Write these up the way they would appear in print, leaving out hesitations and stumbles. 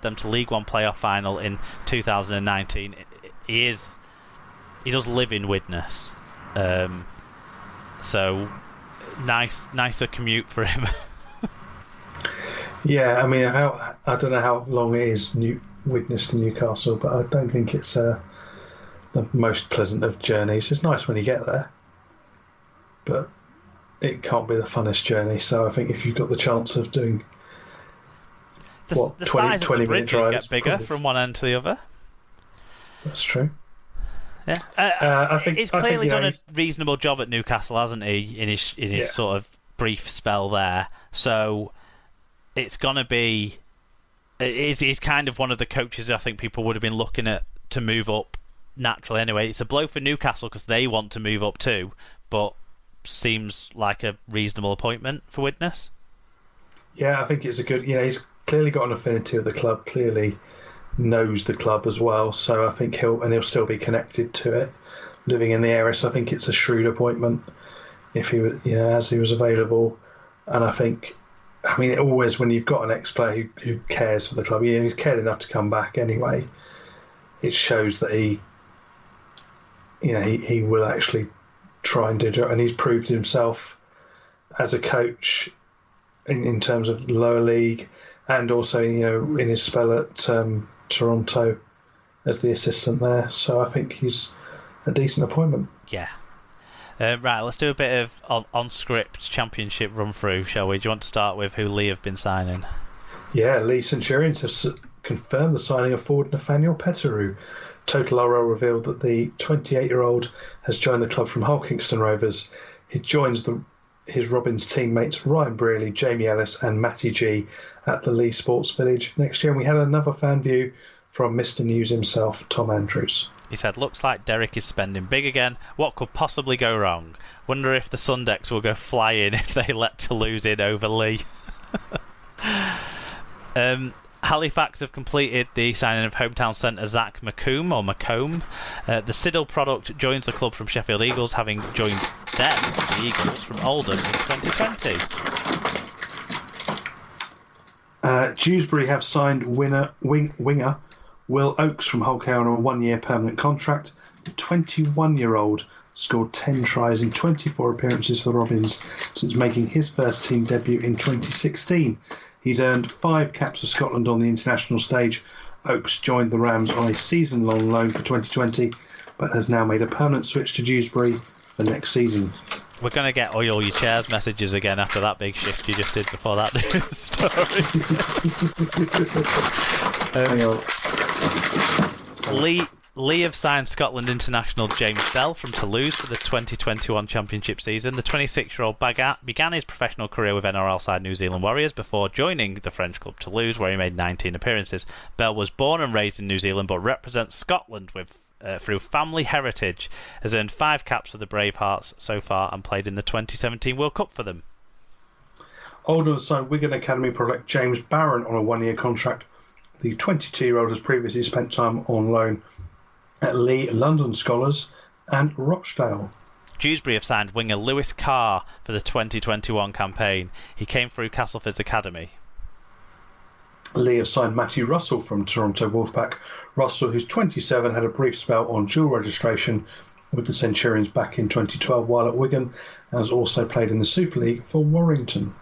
them to League One playoff final in 2019. He does live in Widnes, so nicer commute for him. Yeah, I mean, I don't know how long it is Widnes to Newcastle, but I don't think it's the most pleasant of journeys. It's nice when you get there, but it can't be the funnest journey. So I think if you've got the chance of doing the 20 size of the minute bridges drive, get bigger from one end to the other. That's true. Yeah, I think he's clearly done a reasonable job at Newcastle, hasn't he? In his sort of brief spell there. So it's gonna be. He's kind of one of the coaches I think people would have been looking at to move up naturally. Anyway, it's a blow for Newcastle because they want to move up too, but seems like a reasonable appointment for Widnes. Yeah, I think it's a good. He's clearly got an affinity with the club. Clearly knows the club as well. So I think he'll still be connected to it, living in the area. So I think it's a shrewd appointment if he was, as he was available. And I think, I mean, always when you've got an ex-player who cares for the club, he's cared enough to come back anyway. It shows that he will actually try and do it, and he's proved himself as a coach in terms of lower league, and also in his spell at Toronto as the assistant there. So I think he's a decent appointment. Yeah. Right, let's do a bit of on-script championship run-through, shall we? Do you want to start with who Lee have been signing? Yeah, Lee Centurions have confirmed the signing of forward Nathaniel Petteru. Total RL revealed that the 28-year-old has joined the club from Hull Kingston Rovers. He joins his Robins teammates Ryan Brearley, Jamie Ellis and Matty G at the Lee Sports Village next year. And we had another fan view from Mr. News himself, Tom Andrews. He said, looks like Derek is spending big again. What could possibly go wrong? Wonder if the Sundex will go flying if they let Toulouse in over Lee. Halifax have completed the signing of hometown centre Zach McComb. The Siddle product joins the club from Sheffield Eagles, having joined them, the Eagles, from Oldham in 2020. Dewsbury have signed winger Will Oakes from Hull KR on a one-year permanent contract. The 21-year-old scored 10 tries in 24 appearances for the Robins since making his first team debut in 2016. He's earned 5 caps for Scotland on the international stage. Oakes joined the Rams on a season-long loan for 2020, but has now made a permanent switch to Dewsbury for next season. We're going to get all your chairs messages again after that big shift you just did before that story. Lee have signed Scotland international James Dell from Toulouse for the 2021 Championship season. The 26-year-old began his professional career with NRL side New Zealand Warriors before joining the French club Toulouse, where he made 19 appearances. Bell was born and raised in New Zealand, but represents Scotland through family heritage. Has earned 5 caps for the Bravehearts so far and played in the 2017 World Cup for them. Oldham signed Wigan Academy product James Barron on a one-year contract. The 22-year-old has previously spent time on loan at Lee, London Scholars and Rochdale. Dewsbury have signed winger Lewis Carr for the 2021 campaign. He came through Castleford's academy. Lee have signed Matthew Russell from Toronto Wolfpack. Russell, who's 27, had a brief spell on dual registration with the Centurions back in 2012 while at Wigan, and has also played in the Super League for Warrington.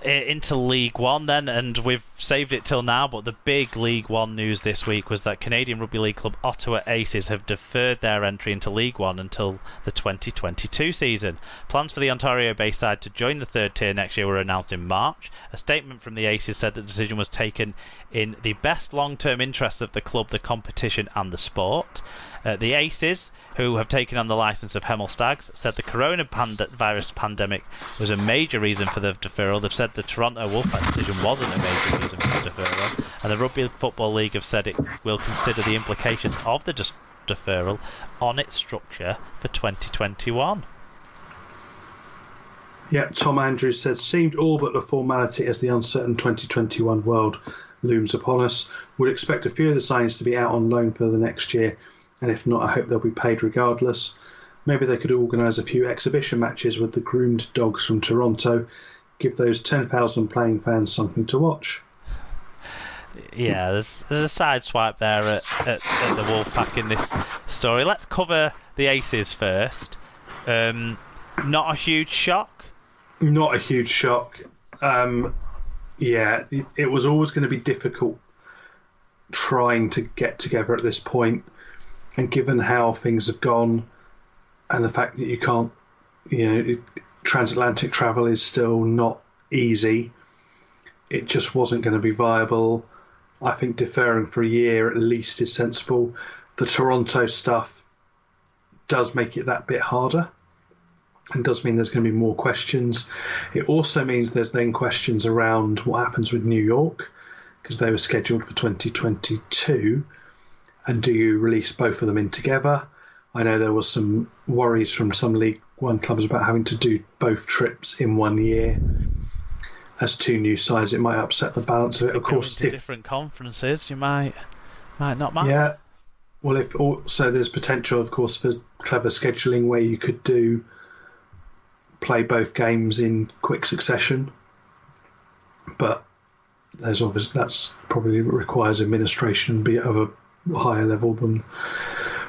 Into League One then, and we've saved it till now, but the big League One news this week was that Canadian Rugby League club Ottawa Aces have deferred their entry into League One until the 2022 season. Plans for the Ontario-based side to join the third tier next year were announced in March. A statement from the Aces said the decision was taken in the best long-term interests of the club, the competition and the sport. The Aces, who have taken on the licence of Hemel Stags, said the coronavirus pandemic was a major reason for the deferral. They've said the Toronto Wolfpack decision wasn't a major reason for the deferral, and the Rugby Football League have said it will consider the implications of the deferral on its structure for 2021. Yeah, Tom Andrews said, seemed all but a formality as the uncertain 2021 world looms upon us. Would expect a few of the signings to be out on loan for the next year, and if not, I hope they'll be paid regardless. Maybe they could organise a few exhibition matches with the groomed dogs from Toronto, give those 10,000 playing fans something to watch. Yeah, there's a side swipe there at the Wolfpack in this story. Let's cover the Aces first. Not a huge shock. Not a huge shock. It was always going to be difficult trying to get together at this point, and given how things have gone, and the fact that you can't, transatlantic travel is still not easy. It just wasn't going to be viable. I think deferring for a year at least is sensible. The Toronto stuff does make it that bit harder and does mean there's going to be more questions. It also means there's then questions around what happens with New York, because they were scheduled for 2022, and do you release both of them in together? I know there was some worries from some League One clubs about having to do both trips in 1 year. As two new sides, it might upset the balance of it. Of course, if different conferences, you might not matter. Yeah. Well, if also there's potential, of course, for clever scheduling where you could play both games in quick succession. But there's obviously that's probably requires administration be of a higher level than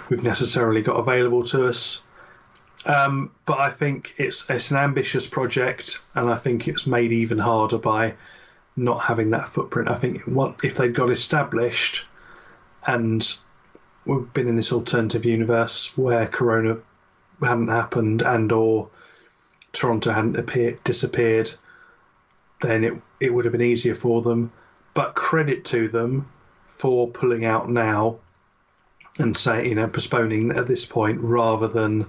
we've necessarily got available to us. But I think it's an ambitious project, and I think it's made even harder by not having that footprint. I think if they'd got established, and we've been in this alternative universe where Corona hadn't happened and or Toronto hadn't disappeared, then it would have been easier for them. But credit to them for pulling out now and postponing at this point rather than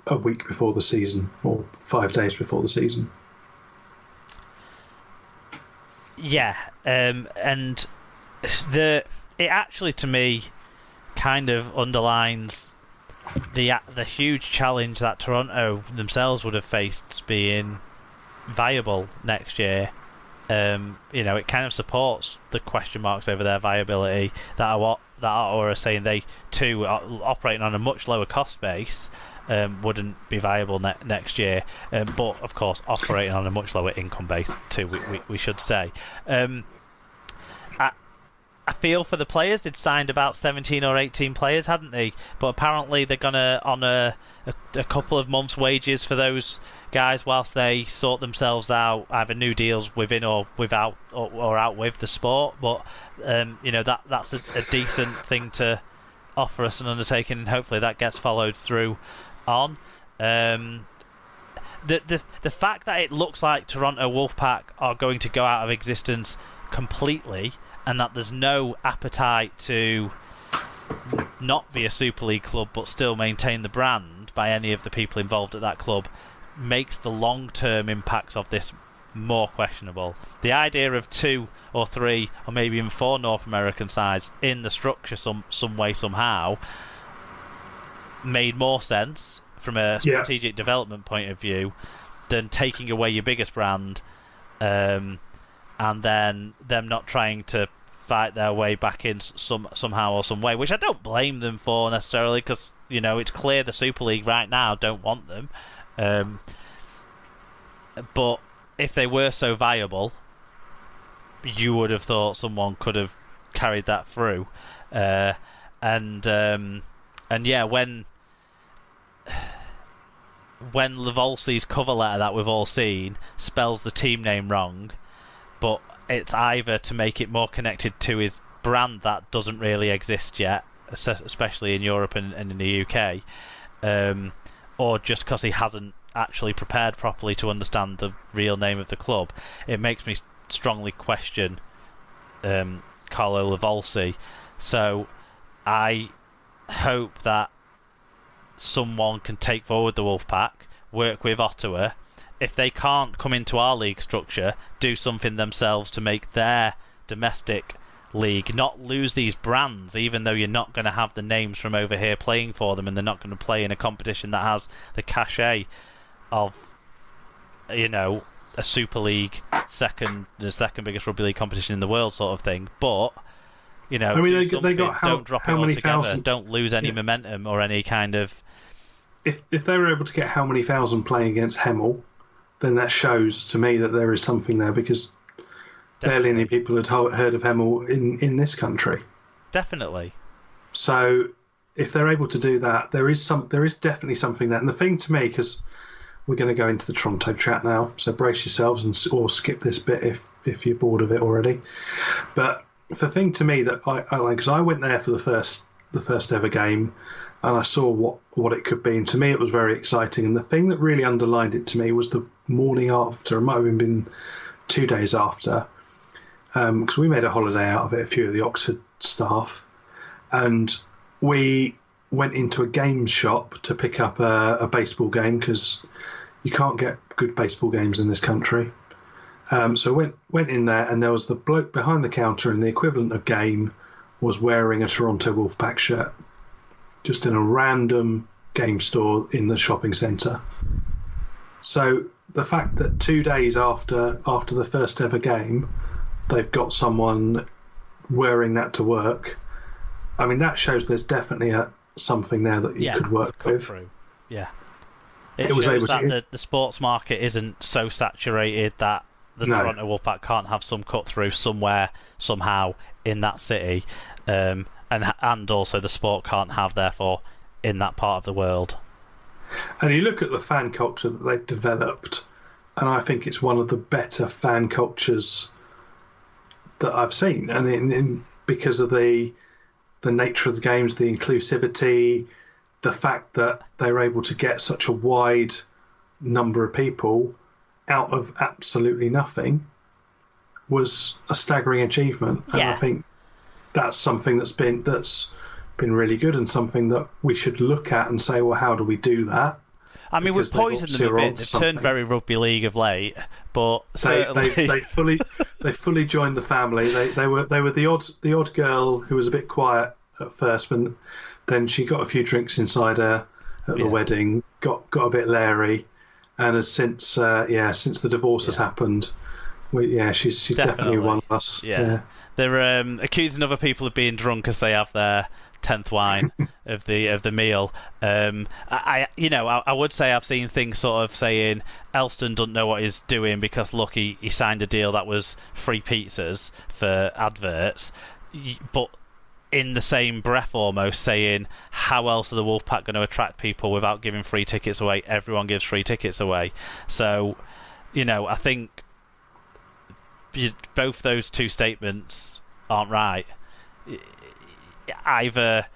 a week before the season or 5 days before the season. Yeah, and it actually to me kind of underlines the huge challenge that Toronto themselves would have faced being viable next year. It kind of supports the question marks over their viability that Ottawa are saying they too are operating on a much lower cost base. Wouldn't be viable next year, but of course operating on a much lower income base too. We should say. I feel for the players. They'd signed about 17 or 18 players, hadn't they? But apparently they're gonna honour a couple of months' wages for those guys whilst they sort themselves out, either new deals within or without or out with the sport. But that's a decent thing to offer us an undertaking, and hopefully that gets followed through on. The fact that it looks like Toronto Wolfpack are going to go out of existence completely, and that there's no appetite to not be a Super League club but still maintain the brand by any of the people involved at that club, makes the long-term impacts of this more questionable. The idea of 2 or 3 or maybe even 4 North American sides in the structure some way somehow made more sense from a strategic development point of view than taking away your biggest brand and then them not trying to fight their way back in somehow or some way, which I don't blame them for necessarily, because it's clear the Super League right now don't want them. But if they were so viable, you would have thought someone could have carried that through. When Lavolsi's cover letter that we've all seen spells the team name wrong, but it's either to make it more connected to his brand that doesn't really exist yet, especially in Europe and in the UK, or just because he hasn't actually prepared properly to understand the real name of the club. It makes me strongly question Carlo Lavolsi. So I hope that someone can take forward the Wolfpack, work with Ottawa. If they can't come into our league structure, do something themselves to make their domestic league not lose these brands, even though you're not going to have the names from over here playing for them, and they're not going to play in a competition that has the cachet of a Super League, the second biggest rugby league competition in the world sort of thing. But they got don't drop it altogether. Don't lose any momentum or any kind of. If they were able to get how many thousand playing against Hemel, then that shows to me that there is something there, because barely any people had heard of Hemel in this country. Definitely. So if they're able to do that, there is definitely something there. And the thing to me, because we're going to go into the Toronto chat now, so brace yourselves or skip this bit if you're bored of it already. But the thing to me that I like, because I went there for the first ever game, and I saw what it could be, and to me it was very exciting. And the thing that really underlined it to me was the morning after. It might have been 2 days after, because we made a holiday out of it, a few of the Oxford staff, and we went into a games shop to pick up a baseball game, because you can't get good baseball games in this country. So went in there, and there was the bloke behind the counter, and the equivalent of game was wearing a Toronto Wolfpack shirt, just in a random game store in the shopping centre. So the fact that 2 days after the first ever game, they've got someone wearing that to work, I mean, that shows there's definitely something there that you could work with. Through. Yeah. It was shows that the sports market isn't so saturated that the Toronto Wolfpack can't have some cut through somewhere, somehow, in that city. And also the sport can't have, therefore, in that part of the world. And you look at the fan culture that they've developed, and I think it's one of the better fan cultures that I've seen. And because of the nature of the games, the inclusivity, the fact that they're able to get such a wide number of people out of absolutely nothing was a staggering achievement. And I think that's something that's been really good, and something that we should look at and say, well, how do we do that? I mean, we've poisoned them a bit. They've turned very rugby league of late, but they fully joined the family. They were the odd girl who was a bit quiet at first, but then she got a few drinks inside her at the wedding, got a bit leery, and has since the divorce has happened, she's definitely one of us. Yeah. They're accusing other people of being drunk as they have their 10th wine of the meal. I would say I've seen things sort of saying Elston doesn't know what he's doing because look, he signed a deal that was free pizzas for adverts, but in the same breath almost saying how else are the Wolfpack going to attract people without giving free tickets away? Everyone gives free tickets away. So, I think both those two statements aren't right. Either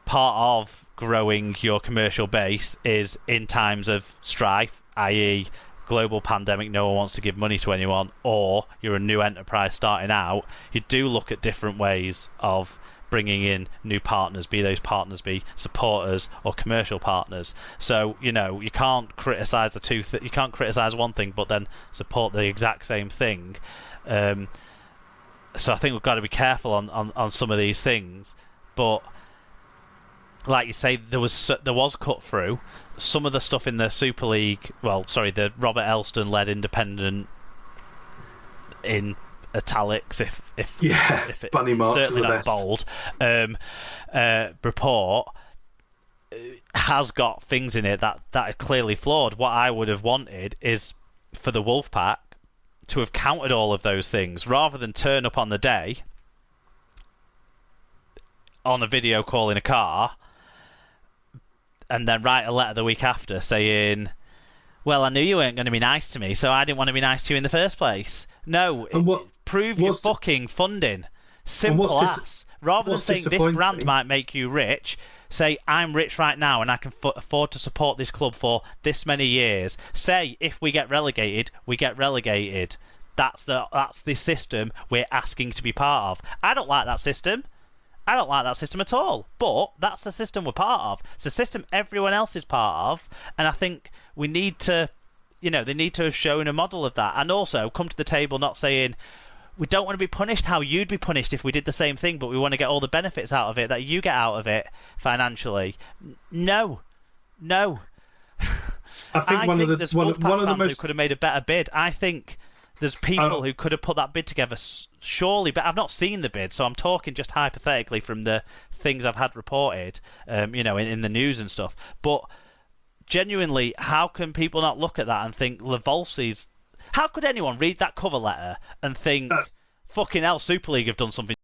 part of growing your commercial base is in times of strife, i.e. global pandemic, no one wants to give money to anyone, or you're a new enterprise starting out, you do look at different ways of bringing in new partners, be those partners be supporters or commercial partners. So you can't criticize you can't criticize one thing but then support the exact same thing. So I think we've got to be careful on some of these things. But like you say, there was cut through. Some of the stuff in the Super League, the Robert Elston led independent in italics, if it bunny marks certainly not best. Bold report has got things in it that are clearly flawed. What I would have wanted is for the Wolfpack to have counted all of those things rather than turn up on the day on a video call in a car and then write a letter the week after saying, well, I knew you weren't going to be nice to me, so I didn't want to be nice to you in the first place. No, prove your fucking funding. Simple as. Rather than saying this brand might make you rich, say I'm rich right now and I can afford to support this club for this many years. Say if we get relegated, we get relegated. That's the system we're asking to be part of. I don't like that system. I don't like that system at all. But that's the system we're part of. It's the system everyone else is part of, and I think we need to, they need to have shown a model of that, and also come to the table not saying we don't want to be punished how you'd be punished if we did the same thing, but we want to get all the benefits out of it that you get out of it financially. No. I think one of the fans who could have made a better bid. I think there's people who could have put that bid together, surely, but I've not seen the bid, so I'm talking just hypothetically from the things I've had reported, in the news and stuff. But genuinely, how can people not look at that and think Lavolsi's? How could anyone read that cover letter and think fucking hell, Super League have done something